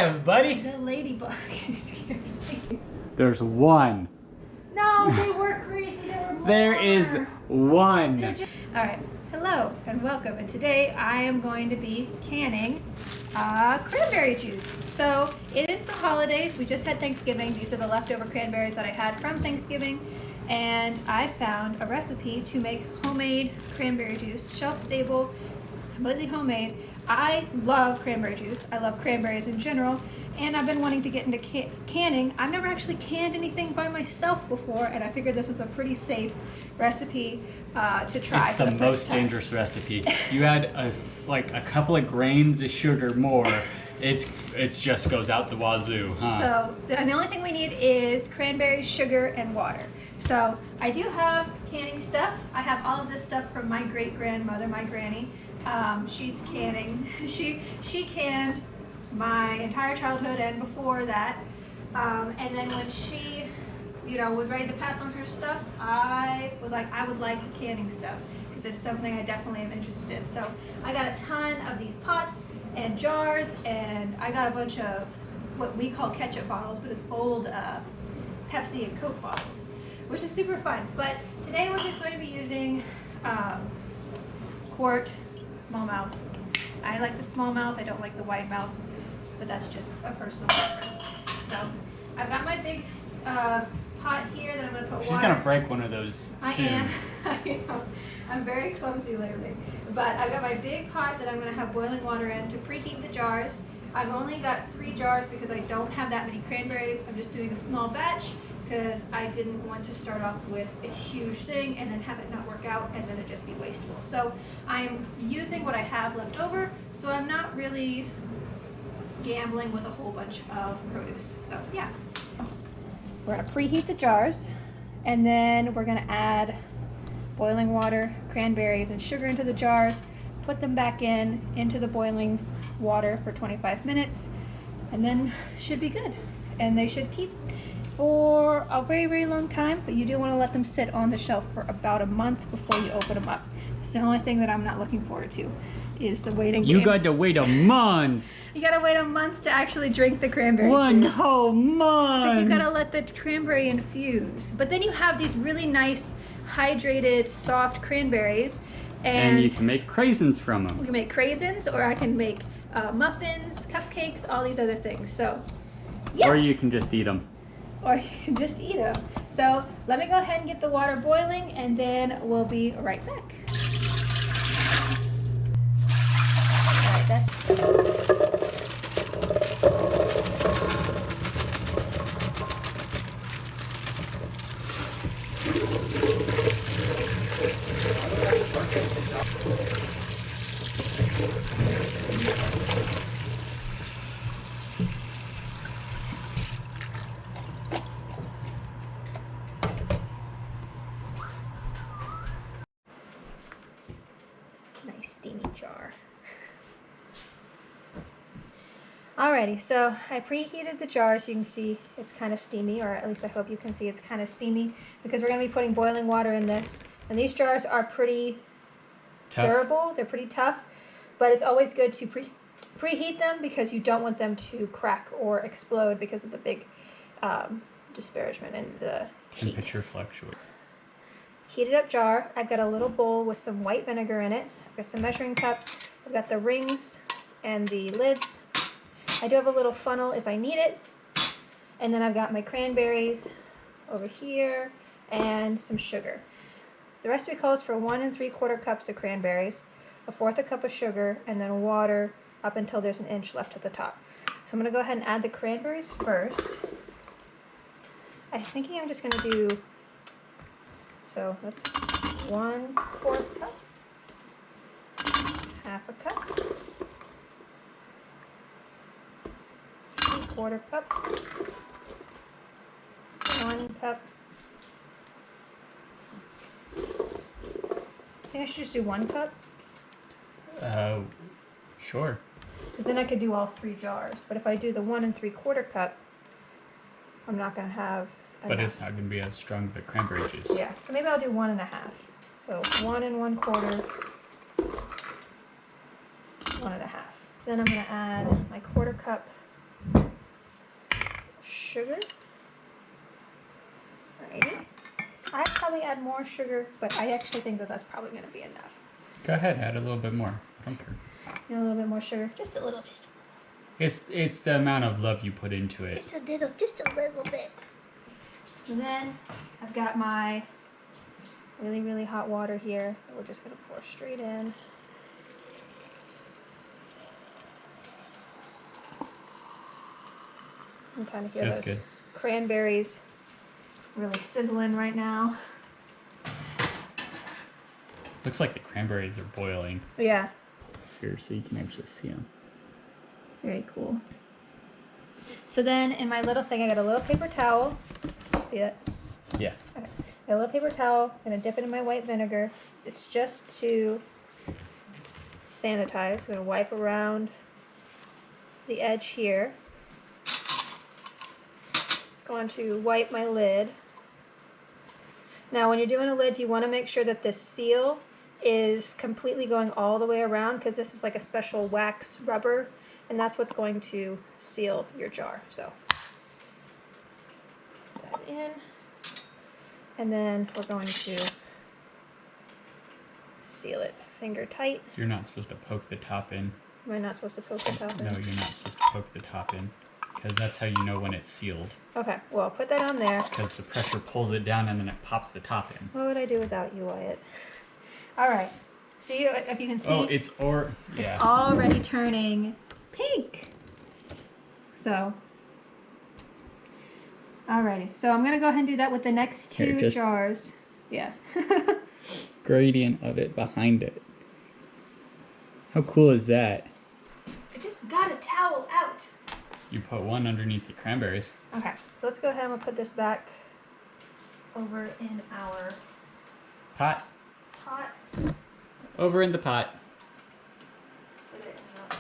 Hi, everybody. The ladybug scared me. There's one. No, they were crazy. There were more. There is one. All right. Hello and welcome. And today I am going to be canning cranberry juice. So it is the holidays. We just had Thanksgiving. These are the leftover cranberries that I had from Thanksgiving. And I found a recipe to make homemade cranberry juice, shelf stable, completely homemade. I love cranberry juice. I love cranberries in general, and I've been wanting to get into canning. I've never actually canned anything by myself before, and I figured this was a pretty safe recipe to try. It's the most dangerous recipe. You add a couple of grains of sugar more, it just goes out the wazoo, huh? So the only thing we need is cranberries, sugar, and water. So I do have canning stuff. I have all of this stuff from my great-grandmother, my granny. She's canning. She canned my entire childhood and before that. And then when she, was ready to pass on her stuff, I was like, I would like canning stuff because it's something I definitely am interested in. So I got a ton of these pots and jars, and I got a bunch of what we call ketchup bottles, but it's old Pepsi and Coke bottles, which is super fun. But today we're just going to be using quart smallmouth. I like the smallmouth. I don't like the wide mouth, but that's just a personal preference. So I've got my big pot here that I'm going to put water. She's going to break one of those soon. I am. I'm very clumsy lately. But I've got my big pot that I'm going to have boiling water in to preheat the jars. I've only got 3 jars because I don't have that many cranberries. I'm just doing a small batch because I didn't want to start off with a huge thing and then have it not work out and then it just be wasteful. So I'm using what I have left over, so I'm not really gambling with a whole bunch of produce. So yeah. We're gonna preheat the jars, and then we're gonna add boiling water, cranberries, and sugar into the jars, put them back into the boiling water for 25 minutes, and then should be good. And they should keep for a very, very long time, but you do want to let them sit on the shelf for about a month before you open them up. It's the only thing that I'm not looking forward to is the waiting game. You got to wait a month. You gotta wait a month to actually drink the cranberry One juice. whole month. Because you gotta let the cranberry infuse. But then you have these really nice, hydrated, soft cranberries. And you can make craisins from them. We can make craisins, or I can make muffins, cupcakes, all these other things. So, yeah. Or you can just eat them. Or you can just eat them. So let me go ahead and get the water boiling, and then we'll be right back. All right, that's... Nice steamy jar. Alrighty, so I preheated the jar so you can see it's kind of steamy, or at least I hope you can see it's kind of steamy, because we're going to be putting boiling water in this. And these jars are pretty durable, they're pretty tough, but it's always good to preheat them because you don't want them to crack or explode because of the big disparagement in the heat. Temperature fluctuates. Heated up jar. I've got a little bowl with some white vinegar in it. I've got some measuring cups. I've got the rings and the lids. I do have a little funnel if I need it. And then I've got my cranberries over here and some sugar. The recipe calls for 1 3/4 cups of cranberries, 1/4 cup of sugar, and then water up until there's an inch left at the top. So I'm going to go ahead and add the cranberries first. I'm thinking I'm just going to do... So that's 1/4 cup, 1/2 cup, 3/4 cup, 1 cup. I think I should just do 1 cup. Sure. Because then I could do all 3 jars. But if I do the 1 3/4 cup, I'm not going to have... But it's not going to be as strong of a cranberry juice. Yeah, so maybe I'll do 1 1/2. So 1 1/4, 1 1/2. Then I'm going to add my 1/4 cup sugar. Alrighty. I'd probably add more sugar, but I actually think that that's probably going to be enough. Go ahead, add a little bit more. I don't care. You know, a little bit more sugar. Just a little, It's the amount of love you put into it. just a little bit. And then I've got my really, really hot water here that we're just going to pour straight in. You can kind of hear That's those good. cranberries really sizzling right now. Looks like the cranberries are boiling. Yeah, Here, so you can actually see them. very cool. So then in my little thing, I got a little paper towel. See it? Yeah. Okay. Got a little paper towel. I'm gonna dip it in my white vinegar. It's just to sanitize. I'm gonna wipe around the edge here. Going to wipe my lid. Now when you're doing a lid, you want to make sure that the seal is completely going all the way around, because this is like a special wax rubber, and that's what's going to seal your jar. So put that in, and then we're going to seal it finger tight. You're not supposed to poke the top in. Am I not supposed to poke the top in? No, you're not supposed to poke the top in, because that's how you know when it's sealed. Okay, well, put that on there. Because the pressure pulls it down and then it pops the top in. What would I do without you, Wyatt? All right. See if you can see. Oh, it's It's already turning pink. So, alrighty. So I'm gonna go ahead and do that with the next two jars. Yeah. Gradient of it behind it. How cool is that? I just got a towel out. You put one underneath the cranberries. Okay, so let's go ahead and we'll put this back over in our Pot. pot. Over in the pot. Sit it in the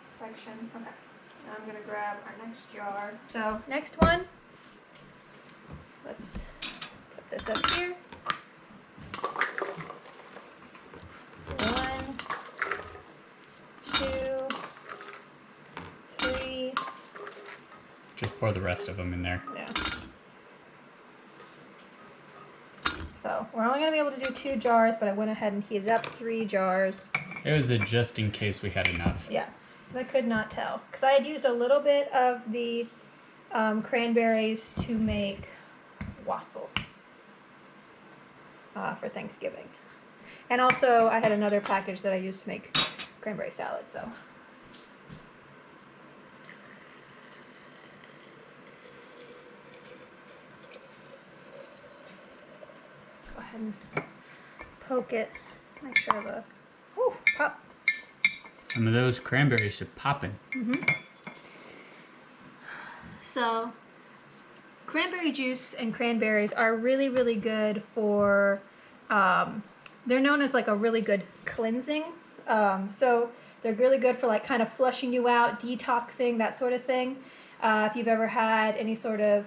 section. Okay. Now I'm gonna grab our next jar. So next one. Let's put this up here. 1, 2, 3. Just pour the rest of them in there. Yeah. So we're only going to be able to do 2 jars, but I went ahead and heated up 3 jars. It was a just in case we had enough. Yeah, I could not tell. Because I had used a little bit of the cranberries to make wassail for Thanksgiving. And also I had another package that I used to make cranberry salad, so. Go ahead and poke it. Make sure the, whoo, pop. Some of those cranberries should pop in. So, cranberry juice and cranberries are really, really good for, they're known as like a really good cleansing. So they're really good for like kind of flushing you out, detoxing, that sort of thing. If you've ever had any sort of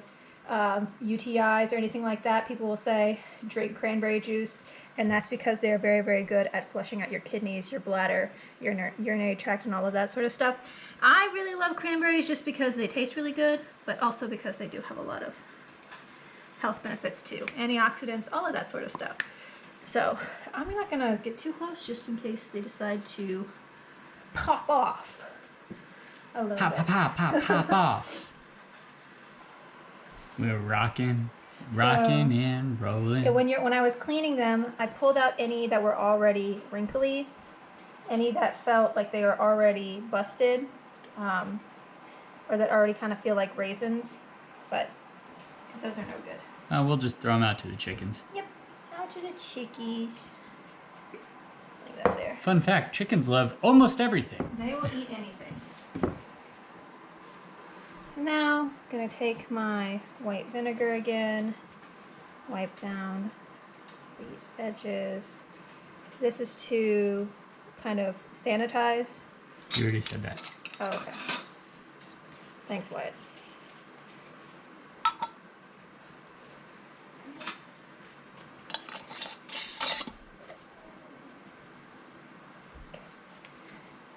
UTIs or anything like that, people will say drink cranberry juice, and that's because they're very, very good at flushing out your kidneys, your bladder, your urinary tract, and all of that sort of stuff. I really love cranberries just because they taste really good, but also because they do have a lot of health benefits too. Antioxidants, all of that sort of stuff. So I'm not gonna get too close just in case they decide to pop off a little Pop, bit. pop, pop, pop, pop off. We're rocking and rolling. When I was cleaning them, I pulled out any that were already wrinkly, any that felt like they were already busted, or that already kind of feel like raisins, but because those are no good. We'll just throw them out to the chickens. Yep, out to the chickies. Leave that there. Fun fact, chickens love almost everything. They will eat anything. So now I'm going to take my white vinegar again, wipe down these edges. This is to kind of sanitize. You already said that. Oh, okay. Thanks, Wyatt.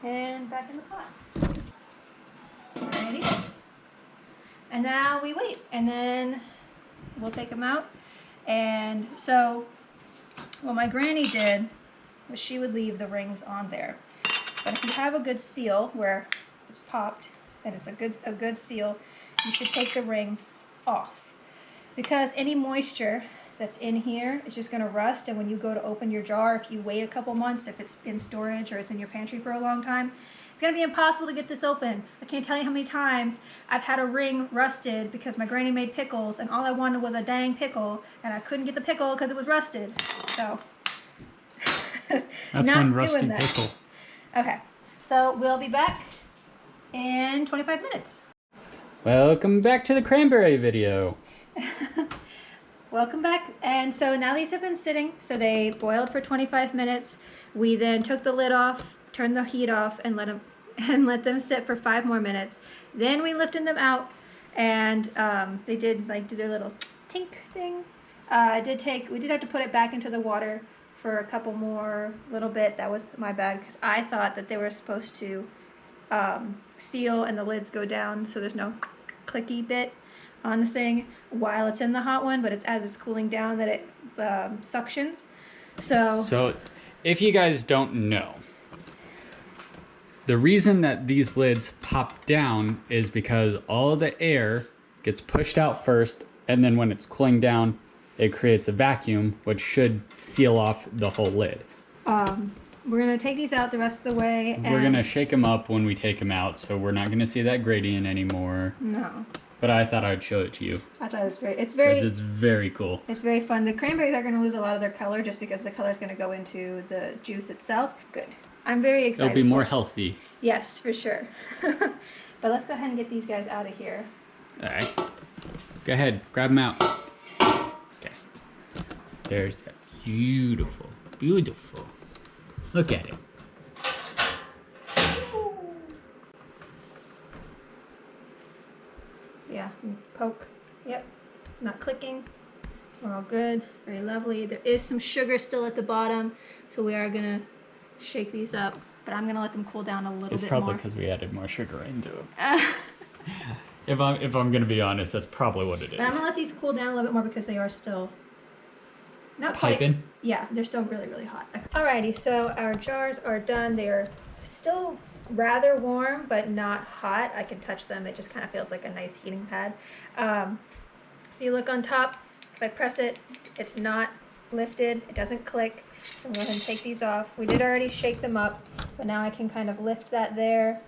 And back in the pot. Alrighty. And now we wait, and then we'll take them out. And so what my granny did was she would leave the rings on there. But if you have a good seal where it's popped, and it's a good seal, you should take the ring off. Because any moisture that's in here is just gonna rust, and when you go to open your jar, if you wait a couple months, if it's in storage or it's in your pantry for a long time, it's gonna be impossible to get this open. I can't tell you how many times I've had a ring rusted because my granny made pickles and all I wanted was a dang pickle and I couldn't get the pickle because it was rusted. So, that's one rusty pickle. Okay, so we'll be back in 25 minutes. Welcome back to the cranberry video. Welcome back. And so now these have been sitting, so they boiled for 25 minutes. We then took the lid off, turned the heat off, and let them sit for 5 more minutes. Then we lifted them out, and they did like do their little tink thing. We did have to put it back into the water for a couple more little bit. That was my bad because I thought that they were supposed to seal and the lids go down so there's no clicky bit on the thing while it's in the hot one, but it's as it's cooling down that it suctions. So if you guys don't know, the reason that these lids pop down is because all the air gets pushed out first, and then when it's cooling down, it creates a vacuum, which should seal off the whole lid. We're gonna take these out the rest of the way. We're gonna shake them up when we take them out, so we're not gonna see that gradient anymore. No. But I thought I'd show it to you. I thought it was great. It's very cool. It's very fun. The cranberries are going to lose a lot of their color just because the color is going to go into the juice itself. Good. I'm very excited. It'll be more healthy. Yes, for sure. But let's go ahead and get these guys out of here. All right. Go ahead. Grab them out. Okay. There's that beautiful, beautiful. Look at it. Yeah, poke. Yep, not clicking. We're all good. Very lovely. There is some sugar still at the bottom, so we are gonna shake these up. But I'm gonna let them cool down a little bit more. It's probably because we added more sugar into them. If I'm gonna be honest, that's probably what it is. But I'm gonna let these cool down a little bit more because they are still not piping. Quite, yeah, they're still really, really hot. Alrighty, so our jars are done. They are still rather warm, but not hot. I can touch them. It just kind of feels like a nice heating pad. If you look on top, if I press it, it's not lifted. It doesn't click. So I'm going to go ahead and take these off. We did already shake them up, but now I can kind of lift that there.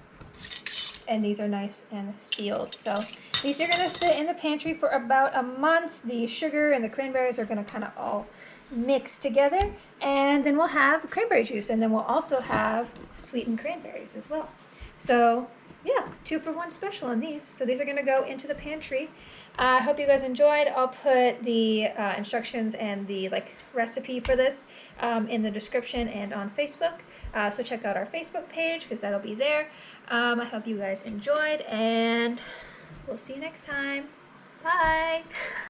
And these are nice and sealed. So these are going to sit in the pantry for about a month. The sugar and the cranberries are going to kind of all mix together, and then we'll have cranberry juice, and then we'll also have sweetened cranberries as well. So yeah, 2-for-1 special on these. So these are going to go into the pantry. I hope you guys enjoyed. I'll put the instructions and the recipe for this in the description and on Facebook. So check out our Facebook page because that'll be there. I hope you guys enjoyed, and we'll see you next time. Bye.